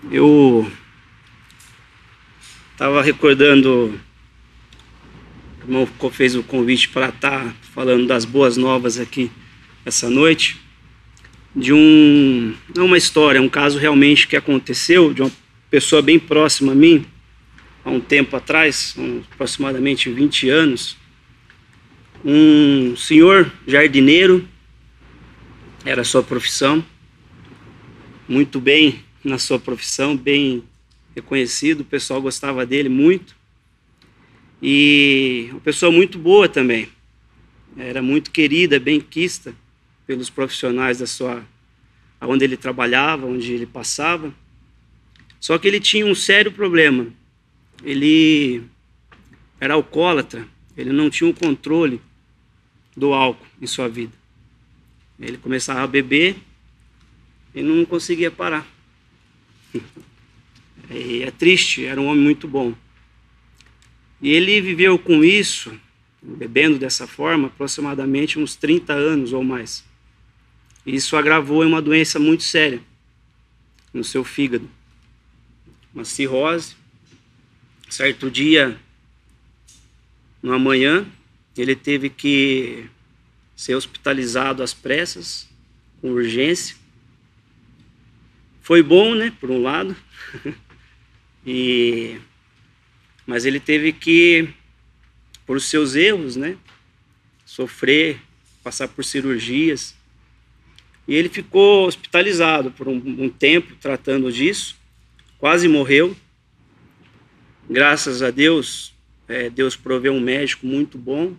Eu estava recordando, o irmão fez o convite para estar falando das boas novas aqui essa noite, de não uma história, um caso realmente que aconteceu, de uma pessoa bem próxima a mim, há um tempo atrás, aproximadamente 20 anos, um senhor jardineiro, era a sua profissão, muito bem na sua profissão, bem reconhecido, o pessoal gostava dele muito, e uma pessoa muito boa também, era muito querida, bem quista pelos profissionais onde ele trabalhava, onde ele passava. Só que ele tinha um sério problema, ele era alcoólatra, ele não tinha o controle do álcool em sua vida. Ele começava a beber e não conseguia parar. E é triste, era um homem muito bom. E ele viveu com isso, bebendo dessa forma, aproximadamente uns 30 anos ou mais. E isso agravou em uma doença muito séria no seu fígado, uma cirrose. Certo dia, numa manhã, ele teve que ser hospitalizado às pressas, com urgência. Foi bom, né, por um lado, mas ele teve que, por os seus erros, né, sofrer, passar por cirurgias. E ele ficou hospitalizado por um tempo, tratando disso, quase morreu. Graças a Deus, Deus proveu um médico muito bom,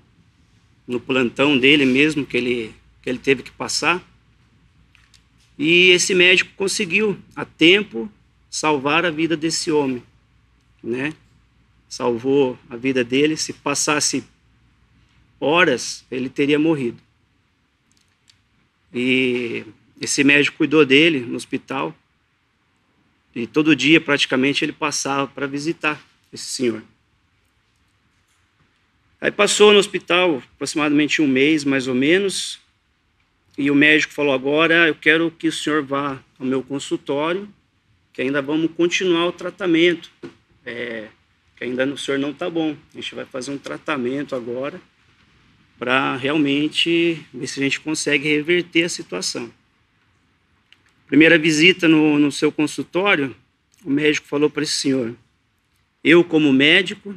no plantão dele mesmo, que ele teve que passar. E esse médico conseguiu, a tempo, salvar a vida desse homem, né? Salvou a vida dele. Se passasse horas, ele teria morrido. E esse médico cuidou dele no hospital. E todo dia, praticamente, ele passava para visitar esse senhor. Aí passou no hospital aproximadamente um mês, mais ou menos, e o médico falou: agora eu quero que o senhor vá ao meu consultório, que ainda vamos continuar o tratamento, que ainda o senhor não está bom. A gente vai fazer um tratamento agora para realmente ver se a gente consegue reverter a situação. Primeira visita no seu consultório, o médico falou para esse senhor: eu, como médico,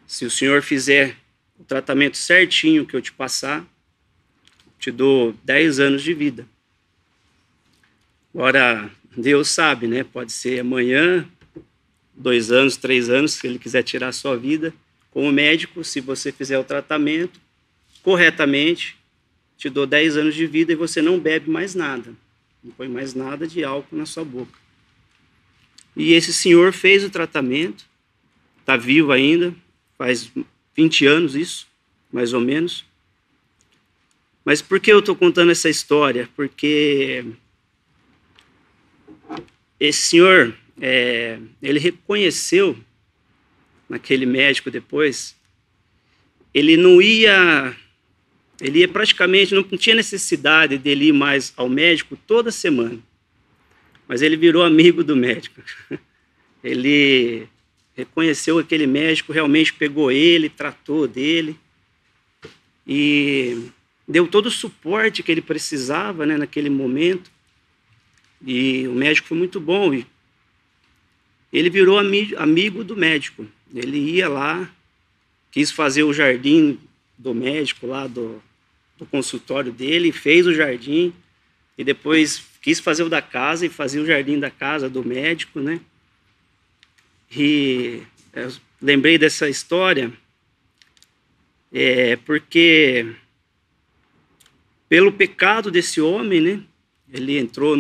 se o senhor fizer o tratamento certinho que eu te passar, te dou 10 anos de vida. Agora, Deus sabe, né? Pode ser amanhã, 2 anos, 3 anos, se ele quiser tirar a sua vida. Como médico, se você fizer o tratamento corretamente, te dou 10 anos de vida e você não bebe mais nada. Não põe mais nada de álcool na sua boca. E esse senhor fez o tratamento, está vivo ainda, faz 20 anos isso, mais ou menos. Mas por que eu estou contando essa história? Porque esse senhor, ele reconheceu, naquele médico depois, ele ia praticamente, não tinha necessidade dele ir mais ao médico toda semana, mas ele virou amigo do médico. Ele reconheceu aquele médico, realmente pegou ele, tratou dele e deu todo o suporte que ele precisava, né, naquele momento. E o médico foi muito bom. E ele virou amigo do médico. Ele ia lá, quis fazer o jardim do médico lá do consultório dele, fez o jardim e depois quis fazer o da casa e fazia o jardim da casa do médico, né? E eu lembrei dessa história porque pelo pecado desse homem, né? Ele entrou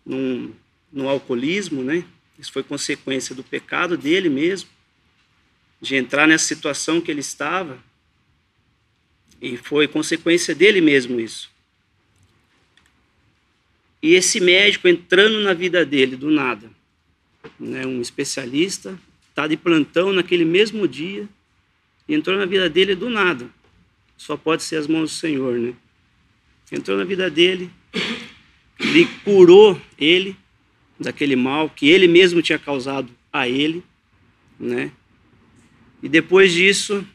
no alcoolismo, né? Isso foi consequência do pecado dele mesmo, de entrar nessa situação que ele estava, e foi consequência dele mesmo isso. E esse médico entrando na vida dele do nada, né, um especialista, está de plantão naquele mesmo dia, e entrou na vida dele do nada. Só pode ser as mãos do Senhor, né? Entrou na vida dele, ele curou ele, daquele mal que ele mesmo tinha causado a ele, né? E depois disso,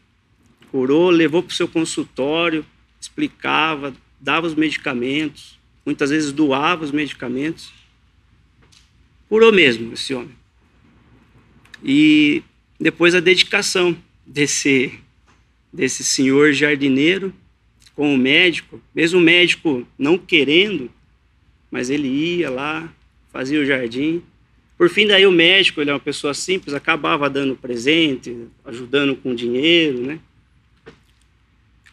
curou, levou para o seu consultório, explicava, dava os medicamentos, muitas vezes doava os medicamentos. Curou mesmo esse homem. E depois a dedicação desse senhor jardineiro com o médico, mesmo o médico não querendo, mas ele ia lá, fazia o jardim. Por fim, daí o médico, ele é uma pessoa simples, acabava dando presente, ajudando com dinheiro, né?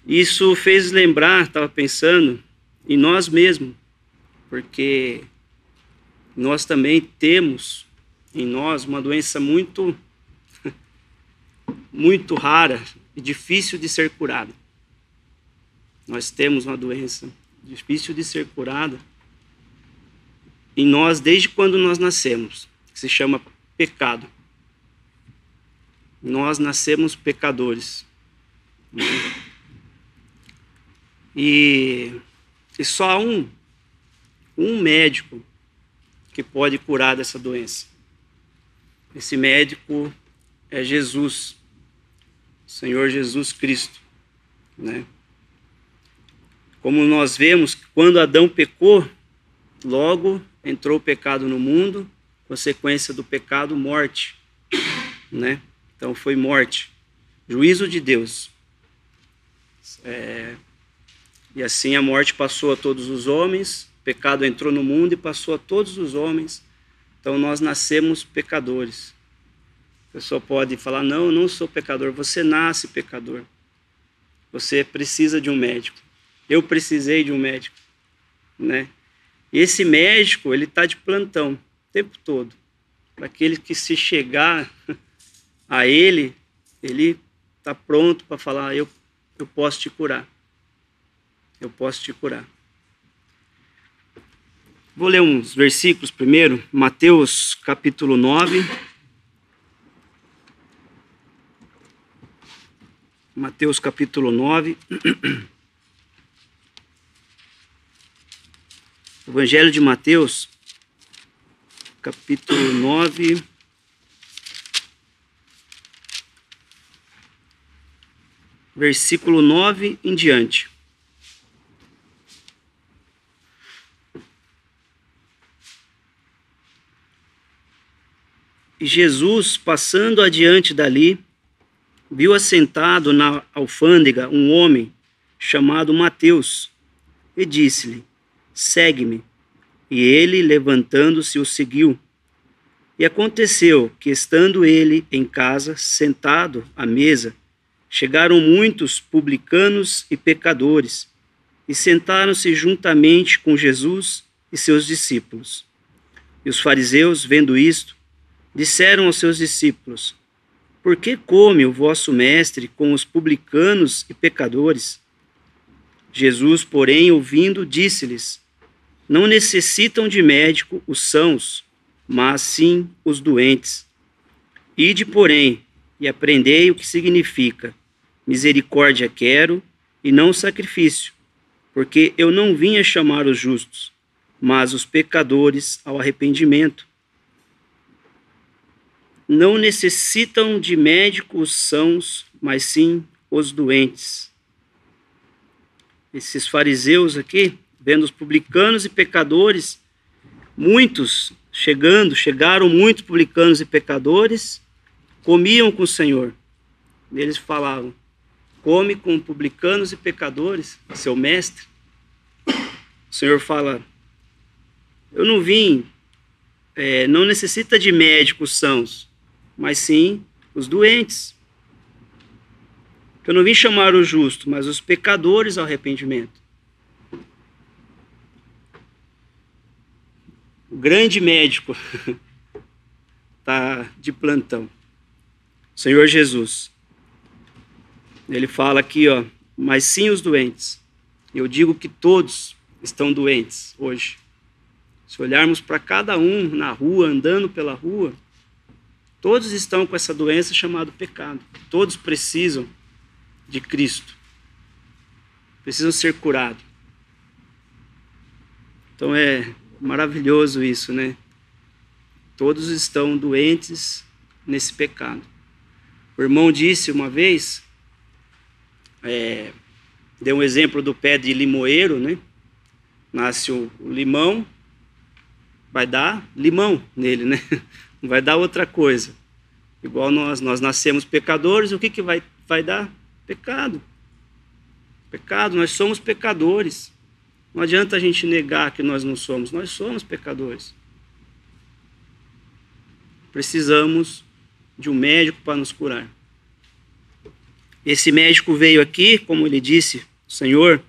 Isso fez lembrar, estava pensando, em nós mesmos, porque nós também temos em nós uma doença muito, muito rara e difícil de ser curada. Nós temos uma doença difícil de ser curada em nós desde quando nós nascemos, que se chama pecado. Nós nascemos pecadores. E só há um médico que pode curar dessa doença. Esse médico é Jesus, o Senhor Jesus Cristo, né? Como nós vemos, quando Adão pecou, logo entrou o pecado no mundo, consequência do pecado, morte, né? Então foi morte, juízo de Deus. E assim a morte passou a todos os homens, o pecado entrou no mundo e passou a todos os homens. Então nós nascemos pecadores. A pessoa pode falar, não, eu não sou pecador. Você nasce pecador. Você precisa de um médico. Eu precisei de um médico, né? E esse médico, ele está de plantão o tempo todo. Para aquele que se chegar a ele está pronto para falar, eu posso te curar. Eu posso te curar. Vou ler uns versículos primeiro. Mateus capítulo 9. Mateus capítulo 9. Evangelho de Mateus, capítulo 9. Versículo 9 em diante. E Jesus, passando adiante dali, viu assentado na alfândega um homem chamado Mateus, e disse-lhe, segue-me. E ele, levantando-se, o seguiu. E aconteceu que, estando ele em casa, sentado à mesa, chegaram muitos publicanos e pecadores, e sentaram-se juntamente com Jesus e seus discípulos. E os fariseus, vendo isto, disseram aos seus discípulos, por que come o vosso mestre com os publicanos e pecadores? Jesus, porém, ouvindo, disse-lhes, não necessitam de médico os sãos, mas sim os doentes. Ide, porém, e aprendei o que significa, misericórdia quero e não sacrifício, porque eu não vim a chamar os justos, mas os pecadores ao arrependimento. Não necessitam de médico os sãos, mas sim os doentes. Esses fariseus aqui, vendo os publicanos e pecadores, chegaram muitos publicanos e pecadores, comiam com o Senhor. Eles falavam, come com publicanos e pecadores, seu mestre. O Senhor fala, eu não vim, não necessita de médicos sãos, mas sim os doentes. Eu não vim chamar os justos, mas os pecadores ao arrependimento. O grande médico está de plantão. O Senhor Jesus. Ele fala aqui, ó, mas sim os doentes. Eu digo que todos estão doentes hoje. Se olharmos para cada um na rua, andando pela rua, todos estão com essa doença chamada pecado. Todos precisam de Cristo. Precisam ser curados. Então é maravilhoso isso, né? Todos estão doentes nesse pecado. O irmão disse uma vez, deu um exemplo do pé de limoeiro, né? Nasce o limão, vai dar limão nele, né? Não vai dar outra coisa. Igual nós nascemos pecadores, o que vai dar? Pecado. Pecado, nós somos pecadores. Não adianta a gente negar que nós não somos. Nós somos pecadores. Precisamos de um médico para nos curar. Esse médico veio aqui, como ele disse, o Senhor,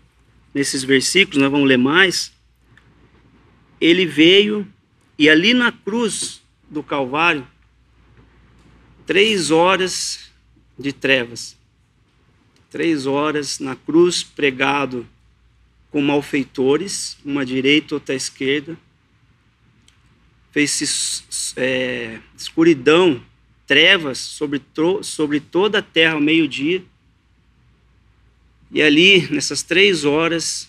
nesses versículos, nós vamos ler mais. Ele veio e ali na cruz do Calvário, 3 horas de trevas. 3 horas na cruz, pregado com malfeitores, uma à direita, outra à esquerda. Fez-se escuridão, trevas sobre toda a terra ao meio-dia. E ali, nessas 3 horas,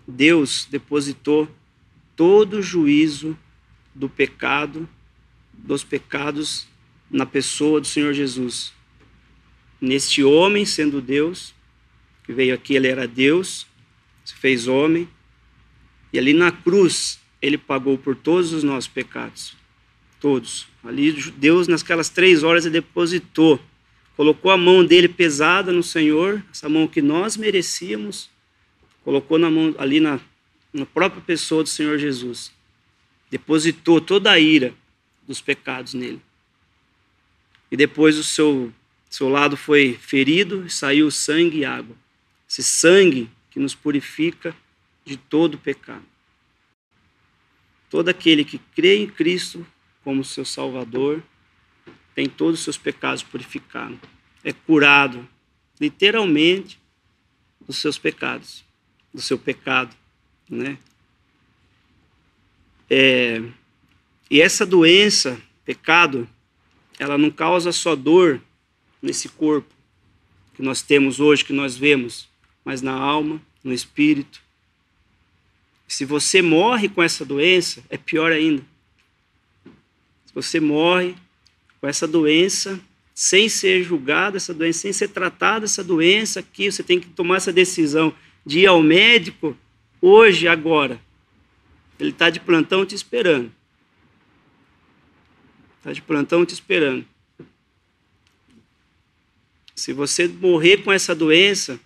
Deus depositou todo o juízo do pecado, dos pecados na pessoa do Senhor Jesus. Neste homem, sendo Deus, que veio aqui, ele era Deus, se fez homem, e ali na cruz, ele pagou por todos os nossos pecados. Todos. Ali Deus, naquelas 3 horas, ele depositou, colocou a mão dele pesada no Senhor, essa mão que nós merecíamos, colocou na mão, ali na própria pessoa do Senhor Jesus. Depositou toda a ira dos pecados nele. E depois o seu lado foi ferido, saiu sangue e água. Esse sangue que nos purifica de todo pecado. Todo aquele que crê em Cristo como seu Salvador tem todos os seus pecados purificados. É curado, literalmente, dos seus pecados, do seu pecado, né? E essa doença, pecado, ela não causa só dor nesse corpo que nós temos hoje, que nós vemos, mas na alma, no espírito. Se você morre com essa doença, é pior ainda. Se você morre com essa doença, sem ser julgado essa doença, sem ser tratado essa doença aqui, você tem que tomar essa decisão de ir ao médico hoje, agora. Ele está de plantão te esperando. Está de plantão te esperando. Se você morrer com essa doença,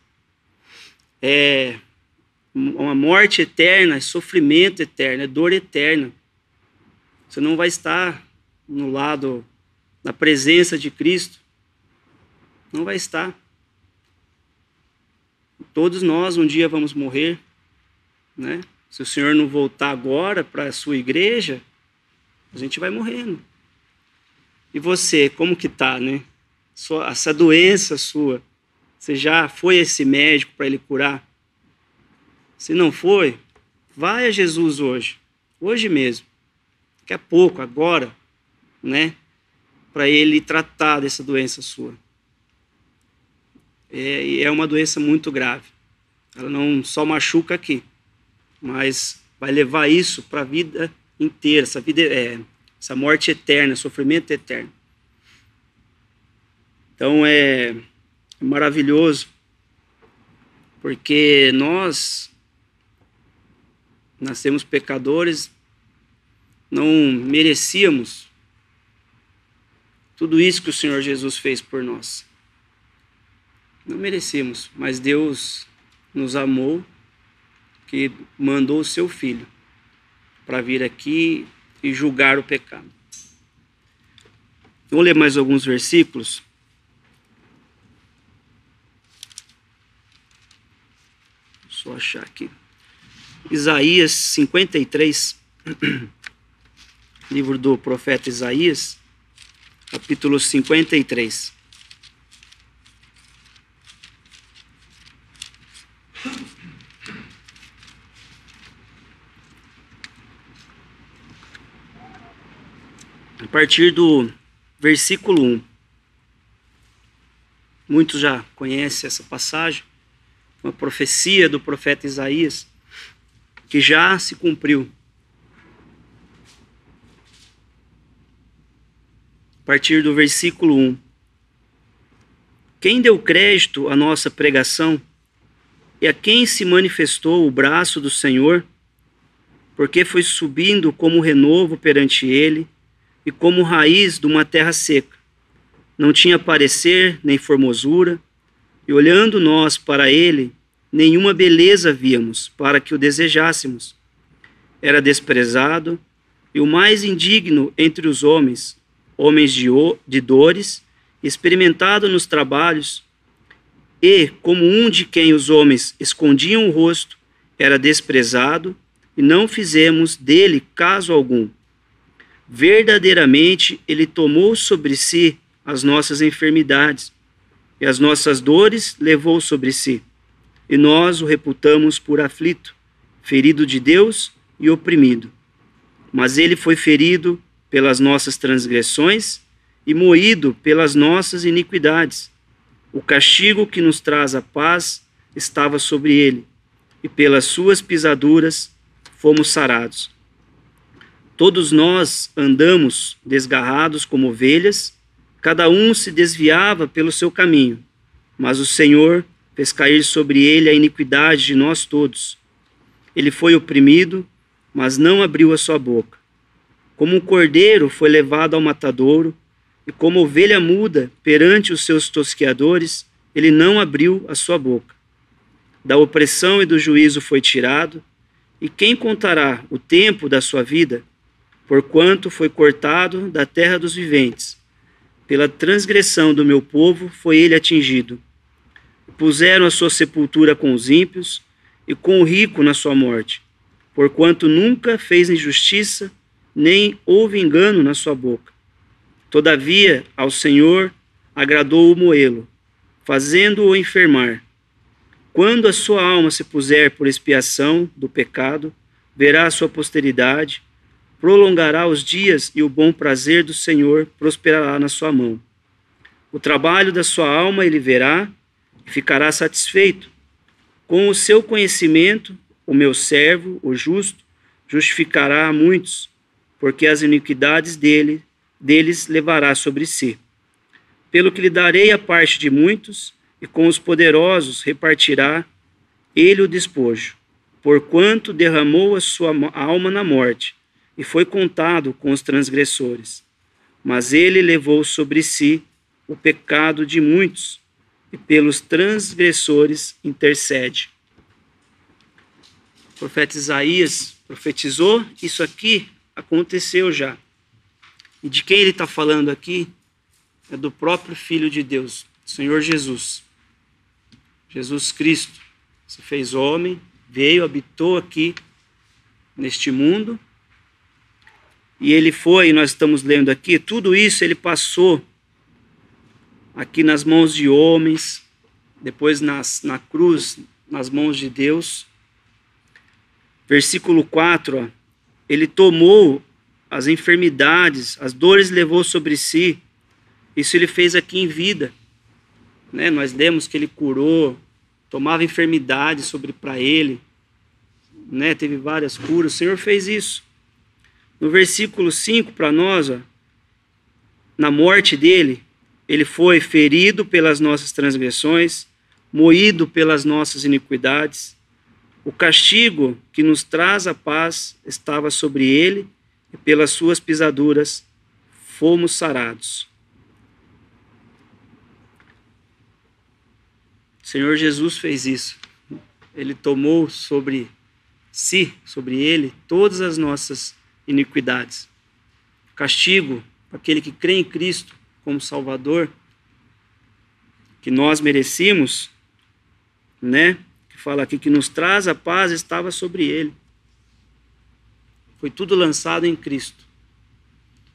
é uma morte eterna, é sofrimento eterno, é dor eterna. Você não vai estar no lado da presença de Cristo. Não vai estar. Todos nós um dia vamos morrer, né? Se o Senhor não voltar agora para a sua igreja, a gente vai morrendo. E você, como que está, né? Essa doença sua, você já foi a esse médico para ele curar? Se não foi, vai a Jesus hoje mesmo, daqui a pouco, agora, né? Para ele tratar dessa doença sua. É uma doença muito grave. Ela não só machuca aqui, mas vai levar isso para a vida inteira, essa morte eterna, sofrimento eterno. Então é maravilhoso, porque nós nascemos pecadores, não merecíamos tudo isso que o Senhor Jesus fez por nós. Não merecíamos, mas Deus nos amou, que mandou o seu Filho para vir aqui e julgar o pecado. Vou ler mais alguns versículos. Só achar aqui. Isaías 53, livro do profeta Isaías, capítulo 53. A partir do versículo 1. Muitos já conhecem essa passagem, uma profecia do profeta Isaías, que já se cumpriu. partir do versículo 1. Quem deu crédito à nossa pregação e a quem se manifestou o braço do Senhor, porque foi subindo como renovo perante ele e como raiz de uma terra seca. Não tinha parecer nem formosura, e olhando nós para ele, nenhuma beleza víamos para que o desejássemos. Era desprezado e o mais indigno entre os homens, homens de dores, experimentado nos trabalhos, e, como um de quem os homens escondiam o rosto, era desprezado, e não fizemos dele caso algum. Verdadeiramente, ele tomou sobre si as nossas enfermidades, e as nossas dores levou sobre si. E nós o reputamos por aflito, ferido de Deus e oprimido. Mas ele foi ferido pelas nossas transgressões e moído pelas nossas iniquidades. O castigo que nos traz a paz estava sobre ele, e pelas suas pisaduras fomos sarados. Todos nós andamos desgarrados como ovelhas, cada um se desviava pelo seu caminho, mas o Senhor fez cair sobre ele a iniquidade de nós todos. Ele foi oprimido, mas não abriu a sua boca. Como um cordeiro foi levado ao matadouro, e como ovelha muda perante os seus tosqueadores, ele não abriu a sua boca. Da opressão e do juízo foi tirado, e quem contará o tempo da sua vida? Porquanto foi cortado da terra dos viventes. Pela transgressão do meu povo foi ele atingido. Puseram a sua sepultura com os ímpios, e com o rico na sua morte, porquanto nunca fez injustiça, nem houve engano na sua boca. Todavia, ao Senhor agradou o moê-lo, fazendo-o enfermar. Quando a sua alma se puser por expiação do pecado, verá a sua posteridade, prolongará os dias e o bom prazer do Senhor prosperará na sua mão. O trabalho da sua alma ele verá e ficará satisfeito. Com o seu conhecimento, o meu servo, o justo, justificará a muitos, porque as iniquidades deles levará sobre si. Pelo que lhe darei a parte de muitos, e com os poderosos repartirá ele o despojo, porquanto derramou a sua alma na morte, e foi contado com os transgressores. Mas ele levou sobre si o pecado de muitos, e pelos transgressores intercede. O profeta Isaías profetizou, isso aqui aconteceu já. E de quem ele está falando aqui? É do próprio Filho de Deus, Senhor Jesus. Jesus Cristo se fez homem, veio, habitou aqui neste mundo. E ele foi, nós estamos lendo aqui, tudo isso ele passou aqui nas mãos de homens, depois na cruz, nas mãos de Deus. Versículo 4, ó, ele tomou as enfermidades, as dores levou sobre si. Isso ele fez aqui em vida. Né? Nós lemos que ele curou, tomava enfermidades para ele, né? Teve várias curas, o Senhor fez isso. No versículo 5 para nós, ó, na morte dele, ele foi ferido pelas nossas transgressões, moído pelas nossas iniquidades. O castigo que nos traz a paz estava sobre ele, e pelas suas pisaduras fomos sarados. O Senhor Jesus fez isso. Ele tomou sobre si, sobre ele, todas as nossas iniquidades. Castigo para aquele que crê em Cristo como Salvador, que nós merecíamos, né? Que fala aqui que nos traz a paz, estava sobre ele. Foi tudo lançado em Cristo.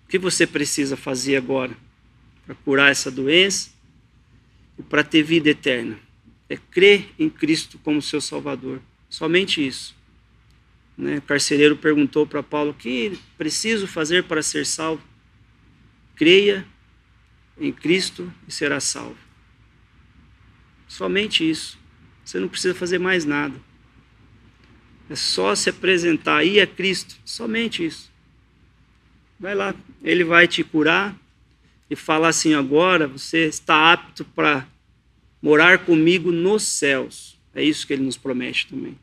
O que você precisa fazer agora para curar essa doença e para ter vida eterna? É crer em Cristo como seu Salvador. Somente isso. Né? O carcereiro perguntou para Paulo: o que preciso fazer para ser salvo? Creia em Cristo e será salvo. Somente isso. Você não precisa fazer mais nada. É só se apresentar aí a Cristo. Somente isso. Vai lá. Ele vai te curar. e fala assim: agora você está apto para morar comigo nos céus. É isso que ele nos promete também.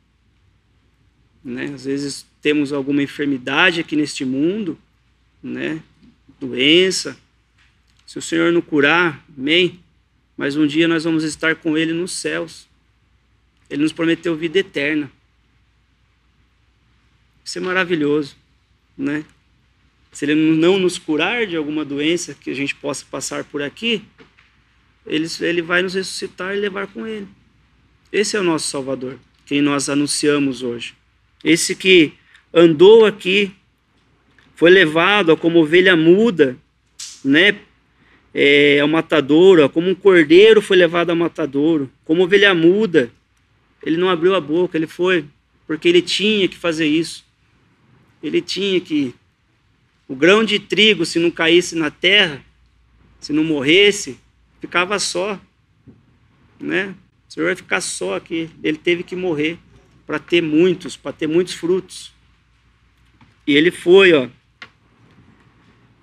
Né? Às vezes temos alguma enfermidade aqui neste mundo, né? Doença. Se o Senhor não curar, amém? Mas um dia nós vamos estar com Ele nos céus. Ele nos prometeu vida eterna. Isso é maravilhoso, né? Se Ele não nos curar de alguma doença que a gente possa passar por aqui, Ele vai nos ressuscitar e levar com Ele. Esse é o nosso Salvador, quem nós anunciamos hoje. Esse que andou aqui, foi levado como ovelha muda, né? Ao matadouro, como um cordeiro foi levado ao matadouro, como ovelha muda. Ele não abriu a boca, ele foi, porque ele tinha que fazer isso. Ele tinha que... O grão de trigo, se não caísse na terra, se não morresse, ficava só, né? O Senhor vai ficar só aqui. Ele teve que morrer para ter muitos frutos. E ele foi, ó.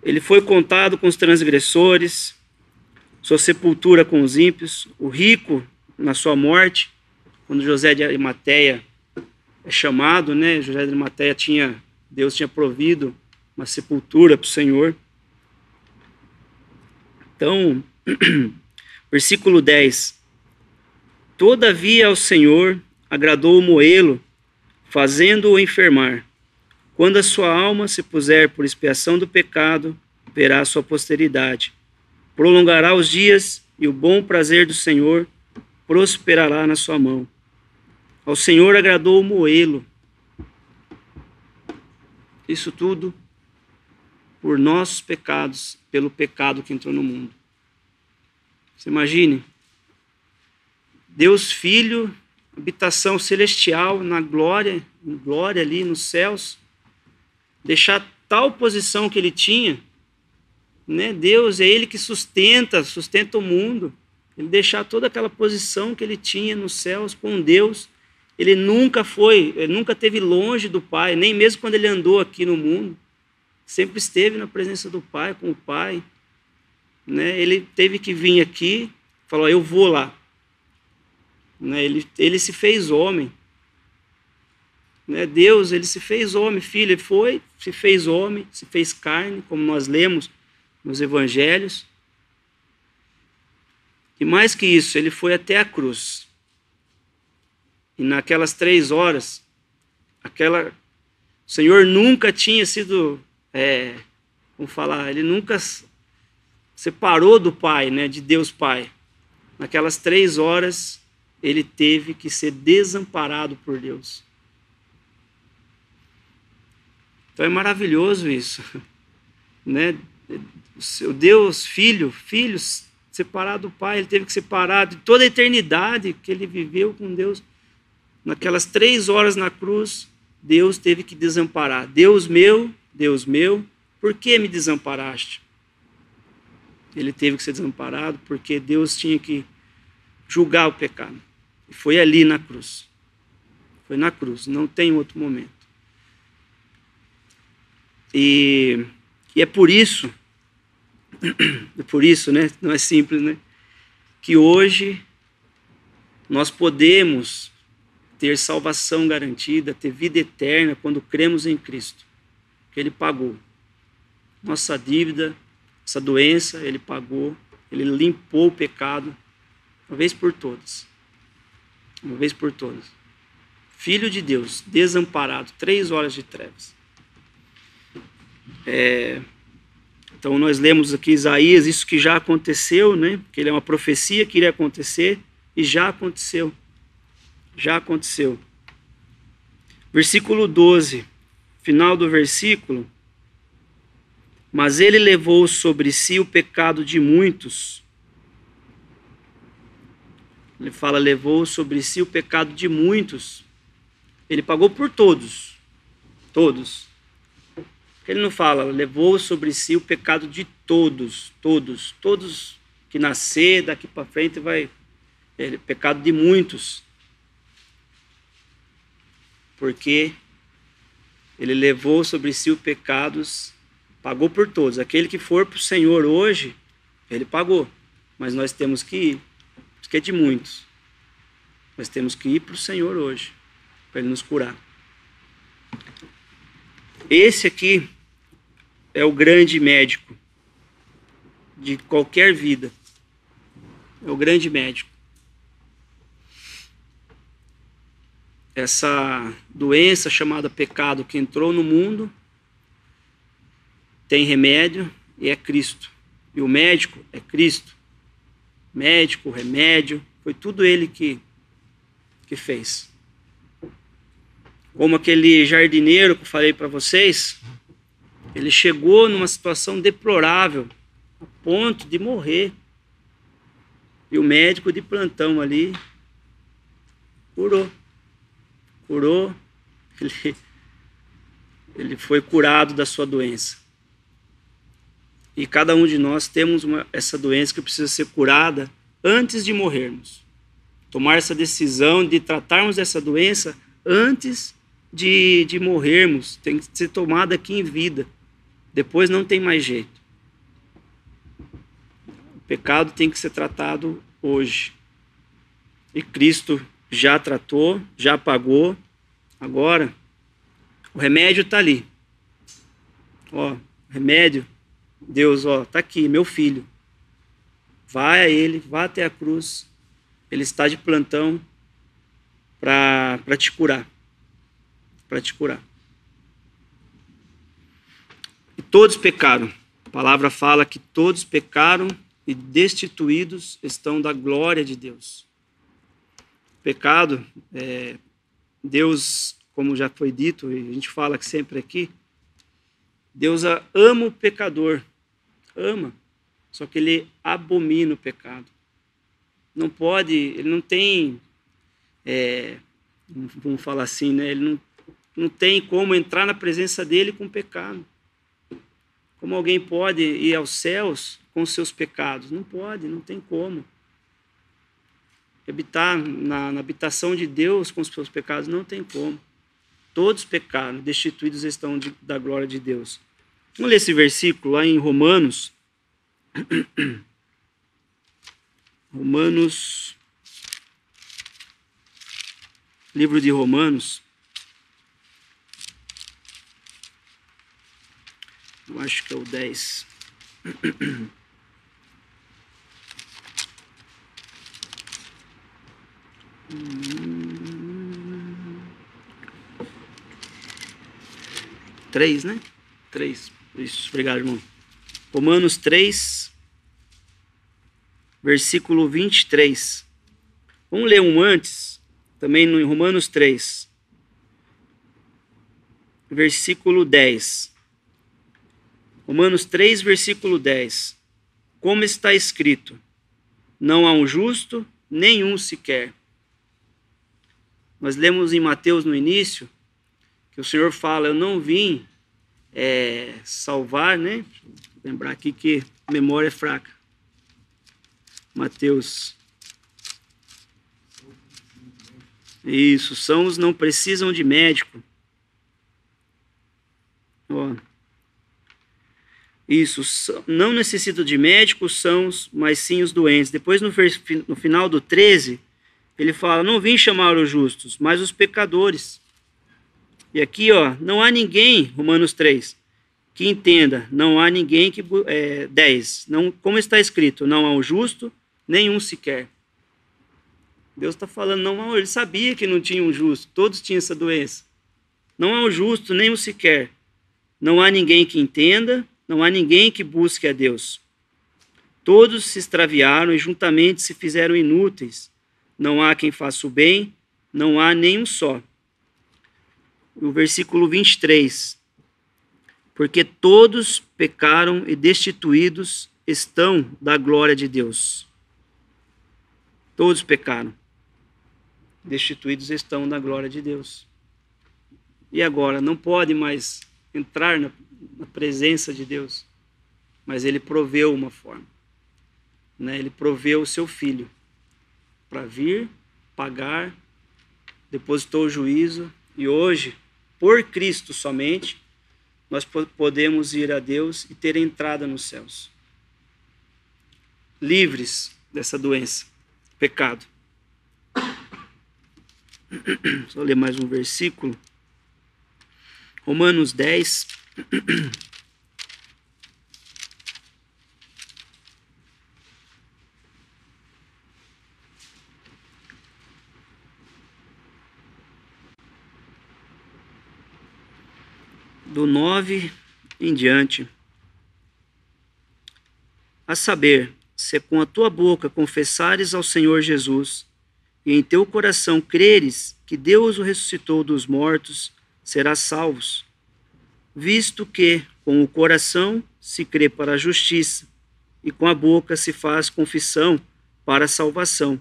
Ele foi contado com os transgressores, sua sepultura com os ímpios, o rico na sua morte, quando José de Arimateia é chamado, né? José de Arimateia Deus tinha provido uma sepultura para o Senhor. Então, versículo 10. Todavia ao Senhor agradou moê-lo, fazendo-o enfermar. Quando a sua alma se puser por expiação do pecado, verá a sua posteridade. Prolongará os dias e o bom prazer do Senhor prosperará na sua mão. Ao Senhor agradou moê-lo. Isso tudo por nossos pecados, pelo pecado que entrou no mundo. Você imagine, Deus Filho, habitação celestial, na glória, em glória ali nos céus, deixar tal posição que ele tinha, né? Deus é ele que sustenta o mundo. Ele deixar toda aquela posição que ele tinha nos céus com Deus. Ele nunca teve longe do Pai, nem mesmo quando ele andou aqui no mundo. Sempre esteve na presença do Pai, com o Pai. Né? Ele teve que vir aqui, falou: eu vou lá. Né? Ele se fez homem. Né? Deus, ele se fez homem, filho, ele foi, se fez homem, se fez carne, como nós lemos nos evangelhos. E mais que isso, ele foi até a cruz. E naquelas 3 horas, o Senhor nunca tinha sido, ele nunca separou do Pai, né, de Deus Pai. Naquelas 3 horas, ele teve que ser desamparado por Deus. Então é maravilhoso isso, né? O Deus Filho, separado do Pai, ele teve que separar de toda a eternidade que ele viveu com Deus. Naquelas 3 horas na cruz, Deus teve que desamparar. Deus meu, por que me desamparaste? Ele teve que ser desamparado porque Deus tinha que julgar o pecado. E foi ali na cruz. Foi na cruz, não tem outro momento. E é por isso, né? Não é simples, né? Que hoje nós podemos ter salvação garantida, ter vida eterna quando cremos em Cristo. Que Ele pagou. Nossa dívida, essa doença, Ele pagou. Ele limpou o pecado, uma vez por todas. Uma vez por todas. Filho de Deus, desamparado, 3 horas de trevas. Então nós lemos aqui Isaías, isso que já aconteceu, né? Que ele é uma profecia que iria acontecer e já aconteceu. Já aconteceu. Versículo 12, final do versículo. Mas ele levou sobre si o pecado de muitos. Ele fala, levou sobre si o pecado de muitos. Ele pagou por todos. Todos. Ele não fala, levou sobre si o pecado de todos que nascer daqui para frente vai... pecado de muitos. Porque ele levou sobre si os pecados, pagou por todos. Aquele que for para o Senhor hoje, Ele pagou, mas nós temos que ir. Isso que é de muitos. Nós temos que ir para o Senhor hoje, para Ele nos curar. Esse aqui é o grande médico de qualquer vida. É o grande médico. Essa doença chamada pecado que entrou no mundo tem remédio e é Cristo. E o médico é Cristo. Médico, remédio, foi tudo Ele que fez. Como aquele jardineiro que eu falei para vocês, ele chegou numa situação deplorável, a ponto de morrer. E o médico de plantão ali curou. Ele foi curado da sua doença. E cada um de nós temos essa doença que precisa ser curada antes de morrermos. Tomar essa decisão de tratarmos dessa doença antes de morrermos. Tem que ser tomada aqui em vida. Depois não tem mais jeito. O pecado tem que ser tratado hoje. E Cristo já tratou, já pagou. Agora, o remédio está ali. Ó, remédio, Deus, ó, está aqui, meu filho. Vai a Ele, vá até a cruz. Ele está de plantão para te curar. Para te curar. E todos pecaram. A palavra fala que todos pecaram e destituídos estão da glória de Deus. Pecado, Deus, como já foi dito, e a gente fala que sempre aqui, Deus ama o pecador. Ama. Só que Ele abomina o pecado. Não pode, Ele não tem, vamos falar assim, né? Ele não tem como entrar na presença dEle com pecado. Como alguém pode ir aos céus com seus pecados? Não pode, não tem como. Habitar na habitação de Deus com os seus pecados não tem como. Todos pecaram, destituídos estão da glória de Deus. Vamos ler esse versículo lá em Romanos. Livro de Romanos. Eu acho que é o 10. Três, né? 3. Isso, obrigado, irmão. Romanos 3, versículo 23. Vamos ler um antes, também no Romanos 3, versículo 10. Romanos 3, versículo 10. Como está escrito: não há um justo, nenhum sequer. Nós lemos em Mateus no início, que o Senhor fala, eu não vim salvar, né? Vou lembrar aqui que a memória é fraca. Mateus. Isso, sãos não precisam de médico. Ó. Isso, não necessitam de médicos sãos, mas sim os doentes. Depois no final do 13, ele fala, não vim chamar os justos, mas os pecadores. E aqui, ó, não há ninguém, Romanos 3, que entenda, não há ninguém que... 10, não, como está escrito, não há um justo, nenhum sequer. Deus está falando, não há, ele sabia que não tinha um justo, todos tinham essa doença. Não há um justo, nenhum sequer. Não há ninguém que entenda, não há ninguém que busque a Deus. Todos se extraviaram e juntamente se fizeram inúteis. Não há quem faça o bem, não há nenhum só. O versículo 23. Porque todos pecaram e destituídos estão da glória de Deus. Todos pecaram. Destituídos estão da glória de Deus. E agora, não pode mais entrar na presença de Deus, mas Ele proveu uma forma. Né? Ele proveu o seu Filho para vir, pagar, depositou o juízo, e hoje, por Cristo somente, nós podemos ir a Deus e ter entrada nos céus. livres dessa doença, pecado. Só ler mais um versículo. Romanos 10. Do 9 em diante. A saber, se com a tua boca confessares ao Senhor Jesus, e em teu coração creres que Deus o ressuscitou dos mortos, serás salvos. Visto que com o coração se crê para a justiça, e com a boca se faz confissão para a salvação.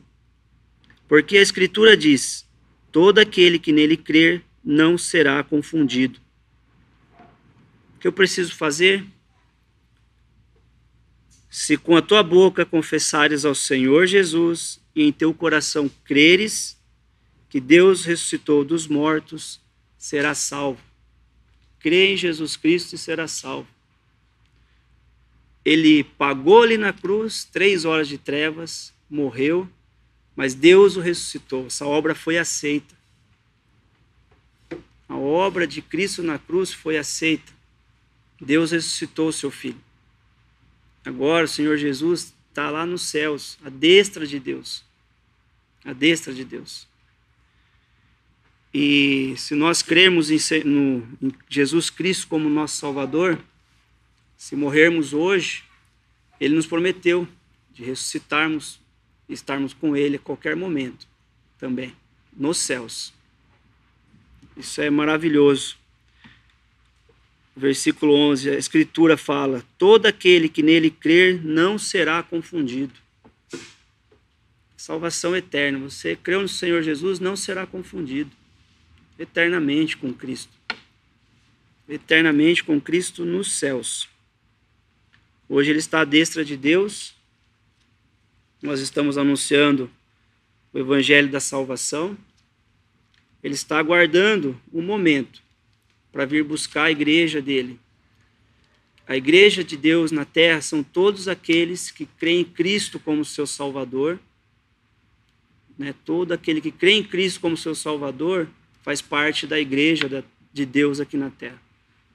Porque a Escritura diz: todo aquele que nele crer não será confundido. O que eu preciso fazer? Se com a tua boca confessares ao Senhor Jesus e em teu coração creres que Deus ressuscitou dos mortos, serás salvo. Crê em Jesus Cristo e serás salvo. Ele pagou ali na cruz 3 horas de trevas, morreu, mas Deus o ressuscitou. Essa obra foi aceita. A obra de Cristo na cruz foi aceita. Deus ressuscitou o seu Filho. Agora o Senhor Jesus está lá nos céus, à destra de Deus. À destra de Deus. E se nós crermos em Jesus Cristo como nosso Salvador, se morrermos hoje, Ele nos prometeu de ressuscitarmos e estarmos com Ele a qualquer momento também, nos céus. Isso é maravilhoso. Versículo 11, a Escritura fala: todo aquele que nele crer não será confundido. Salvação eterna. Você creu no Senhor Jesus, não será confundido. Eternamente com Cristo. Eternamente com Cristo nos céus. Hoje Ele está à destra de Deus. Nós estamos anunciando o Evangelho da salvação. Ele está aguardando um momento para vir buscar a igreja dele. A igreja de Deus na terra são todos aqueles que creem em Cristo como seu Salvador. Todo aquele que crê em Cristo como seu Salvador faz parte da igreja de Deus aqui na terra.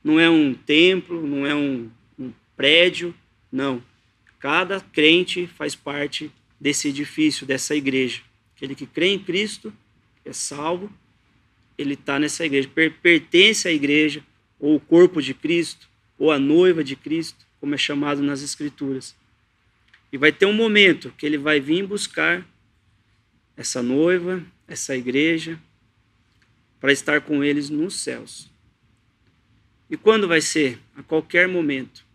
Não é um templo, não é um prédio, não. Cada crente faz parte desse edifício, dessa igreja. Aquele que crê em Cristo é salvo, ele está nessa igreja, pertence à igreja, ou o corpo de Cristo, ou a noiva de Cristo, como é chamado nas Escrituras. E vai ter um momento que ele vai vir buscar essa noiva, essa igreja, para estar com eles nos céus. E quando vai ser? A qualquer momento.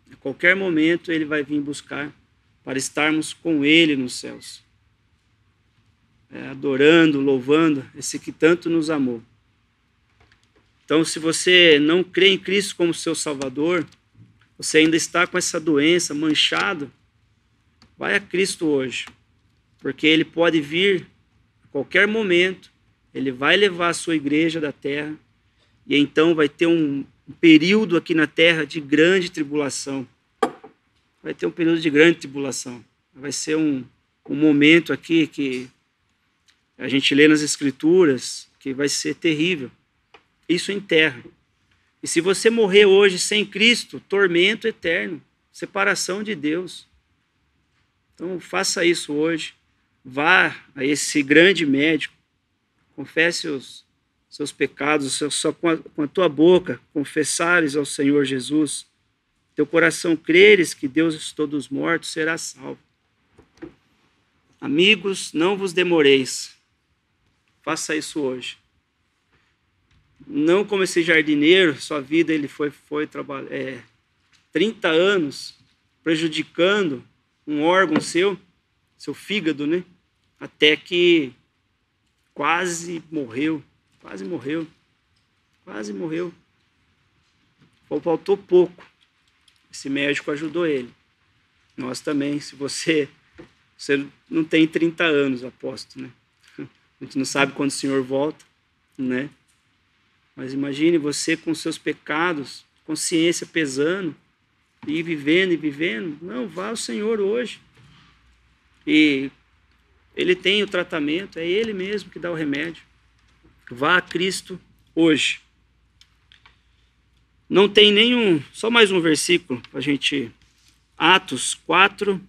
A qualquer momento ele vai vir buscar para estarmos com ele nos céus. Adorando, louvando esse que tanto nos amou. Então, se você não crê em Cristo como seu Salvador, você ainda está com essa doença, manchado, vai a Cristo hoje, porque Ele pode vir a qualquer momento, Ele vai levar a sua igreja da terra, e então vai ter um período aqui na terra de grande tribulação. Vai ter um período de grande tribulação. Vai ser um momento aqui que a gente lê nas Escrituras que vai ser terrível. Isso em terra. E se você morrer hoje sem Cristo, tormento eterno, separação de Deus. Então faça isso hoje. Vá a esse grande médico, confesse os seus pecados, só com a tua boca confessares ao Senhor Jesus, teu coração creres que Deus ressuscitou dos mortos, será salvo. Amigos, não vos demoreis. Faça isso hoje. Não como esse jardineiro, sua vida ele foi trabalhar 30 anos prejudicando um órgão seu fígado, né? Até que quase morreu. Faltou pouco. Esse médico ajudou ele. Nós também, se você não tem 30 anos, aposto, né? A gente não sabe quando o Senhor volta, né? Mas imagine você com seus pecados, consciência pesando, ir vivendo e vivendo. Não, vá ao Senhor hoje. E Ele tem o tratamento, é Ele mesmo que dá o remédio. Vá a Cristo hoje. Não tem nenhum, só mais um versículo para a gente. Atos 4.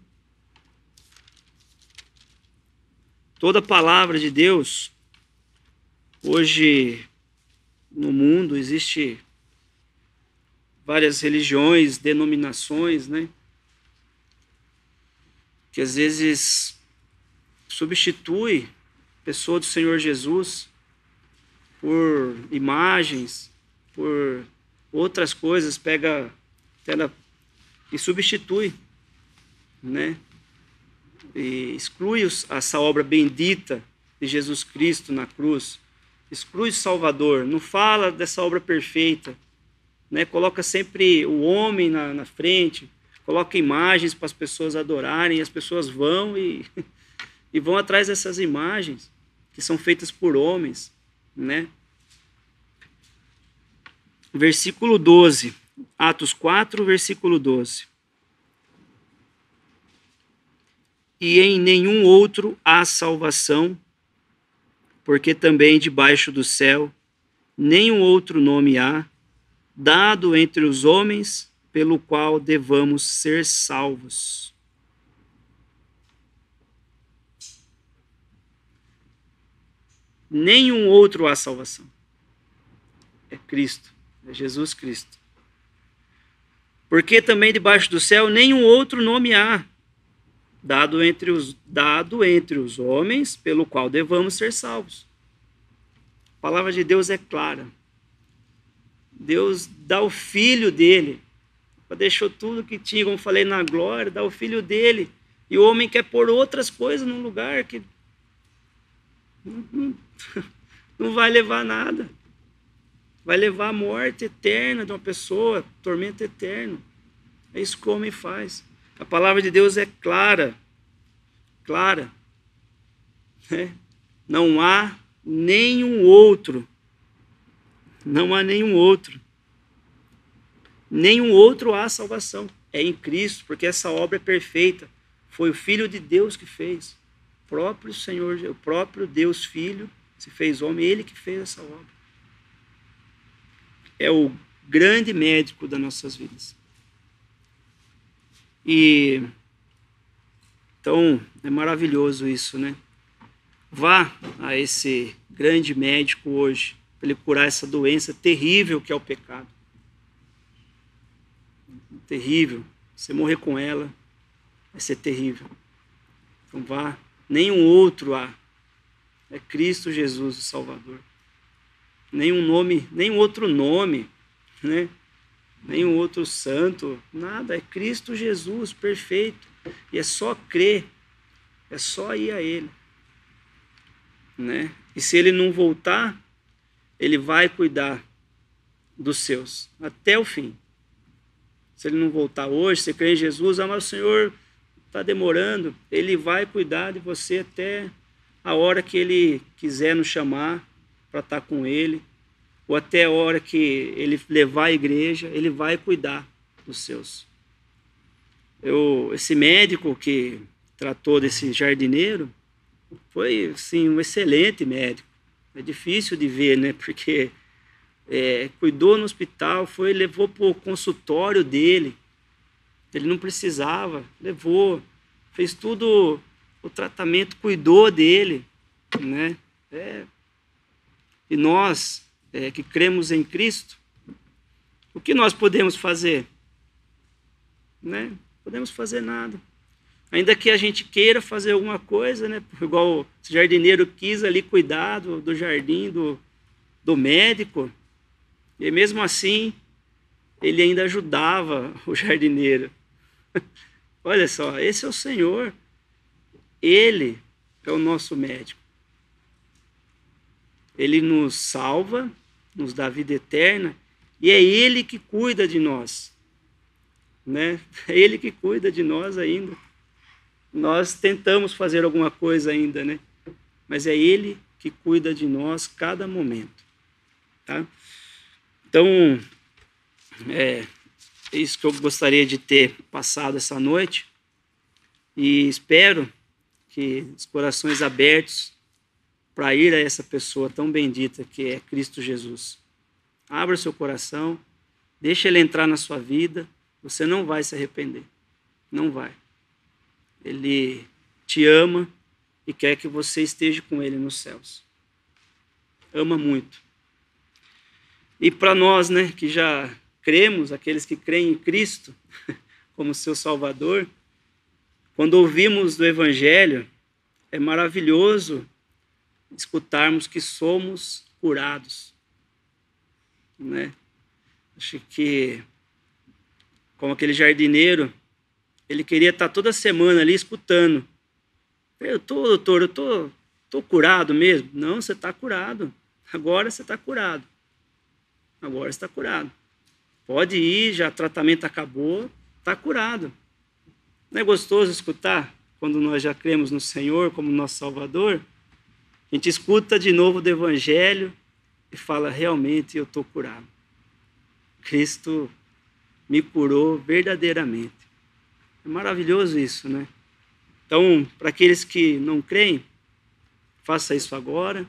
Toda a palavra de Deus, hoje no mundo existe várias religiões, denominações, né? Que às vezes substitui a pessoa do Senhor Jesus por imagens, por outras coisas, pega e substitui, né? E exclui essa obra bendita de Jesus Cristo na cruz, exclui o Salvador, não fala dessa obra perfeita, né? Coloca sempre o homem na frente, coloca imagens para as pessoas adorarem, e as pessoas vão e vão atrás dessas imagens que são feitas por homens, né? Versículo 12, Atos 4, versículo 12. E em nenhum outro há salvação, porque também debaixo do céu nenhum outro nome há, dado entre os homens, pelo qual devamos ser salvos. Nenhum outro há salvação. É Cristo, é Jesus Cristo. Porque também debaixo do céu nenhum outro nome há, dado entre os homens, pelo qual devamos ser salvos. A palavra de Deus é clara. Deus dá o Filho dele, deixou tudo que tinha, como falei na glória, dá o Filho dele, e o homem quer pôr outras coisas num lugar que não vai levar nada. Vai levar a morte eterna de uma pessoa, tormento eterno. É isso que o homem faz. A palavra de Deus é clara, clara. Não há nenhum outro. Não há nenhum outro. Nenhum outro há salvação. É em Cristo, porque essa obra é perfeita. Foi o Filho de Deus que fez. O próprio Senhor, o próprio Deus Filho se fez homem, Ele que fez essa obra. É o grande médico das nossas vidas. E então é maravilhoso isso, né? Vá a esse grande médico hoje para ele curar essa doença terrível que é o pecado. Terrível. Você morrer com ela vai ser terrível. Então vá. Nenhum outro há. É Cristo Jesus, o Salvador. Nenhum outro nome, né? Nenhum outro santo, nada. É Cristo Jesus, perfeito. E é só crer, é só ir a Ele, né? E se Ele não voltar, Ele vai cuidar dos seus até o fim. Se Ele não voltar hoje, você crê em Jesus, mas o Senhor está demorando, Ele vai cuidar de você até a hora que Ele quiser nos chamar para estar com Ele, ou até a hora que Ele levar a igreja, Ele vai cuidar dos seus. Esse médico que tratou desse jardineiro foi, sim, um excelente médico. É difícil de ver, né? Porque cuidou no hospital, levou para o consultório dele. Ele não precisava, levou, fez tudo o tratamento, cuidou dele, né? E nós que cremos em Cristo, o que nós podemos fazer? Né? Podemos fazer nada. Ainda que a gente queira fazer alguma coisa, né? Igual o jardineiro quis ali cuidar do jardim do médico, e mesmo assim ele ainda ajudava o jardineiro. Olha só, esse é o Senhor. Ele é o nosso médico. Ele nos salva, nos dá vida eterna, e é Ele que cuida de nós, né? É Ele que cuida de nós ainda. Nós tentamos fazer alguma coisa ainda, né? Mas é Ele que cuida de nós cada momento, tá? Então, É isso que eu gostaria de ter passado essa noite. E espero que os corações abertos para ir a essa pessoa tão bendita que é Cristo Jesus. Abra seu coração, deixa ele entrar na sua vida, você não vai se arrepender. Não vai. Ele te ama e quer que você esteja com ele nos céus. Ama muito. E para nós, né, que já cremos, aqueles que creem em Cristo como seu Salvador, quando ouvimos do Evangelho, é maravilhoso escutarmos que somos curados, né? Acho que, como aquele jardineiro, ele queria estar toda semana ali escutando. Doutor, eu tô curado mesmo? Não, você está curado. Agora você está curado. Agora você está curado. Pode ir, já o tratamento acabou, está curado. Não é gostoso escutar quando nós já cremos no Senhor como nosso Salvador? A gente escuta de novo do Evangelho e fala, realmente eu estou curado. Cristo me curou verdadeiramente. É maravilhoso isso, né? Então, para aqueles que não creem, faça isso agora.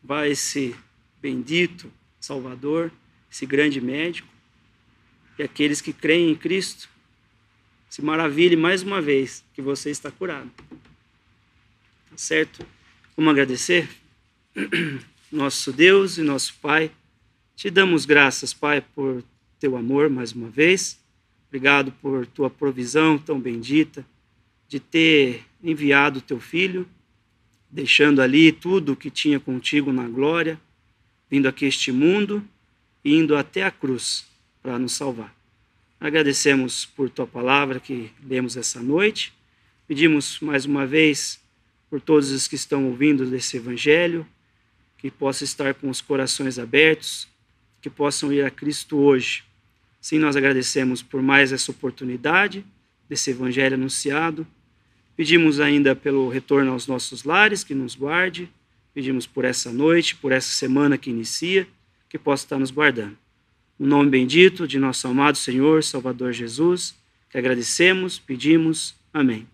Vá a esse bendito Salvador, esse grande médico. E aqueles que creem em Cristo, se maravilhe mais uma vez que você está curado. Tá certo? Vamos agradecer? Nosso Deus e nosso Pai, te damos graças, Pai, por teu amor mais uma vez. Obrigado por tua provisão tão bendita, de ter enviado teu Filho, deixando ali tudo o que tinha contigo na glória, vindo aqui a este mundo e indo até a cruz para nos salvar. Agradecemos por tua palavra que lemos essa noite. Pedimos mais uma vez por todos os que estão ouvindo desse Evangelho, que possa estar com os corações abertos, que possam ir a Cristo hoje. Sim, nós agradecemos por mais essa oportunidade desse Evangelho anunciado. Pedimos ainda pelo retorno aos nossos lares, que nos guarde. Pedimos por essa noite, por essa semana que inicia, que possa estar nos guardando. No nome bendito de nosso amado Senhor, Salvador Jesus, que agradecemos, pedimos. Amém.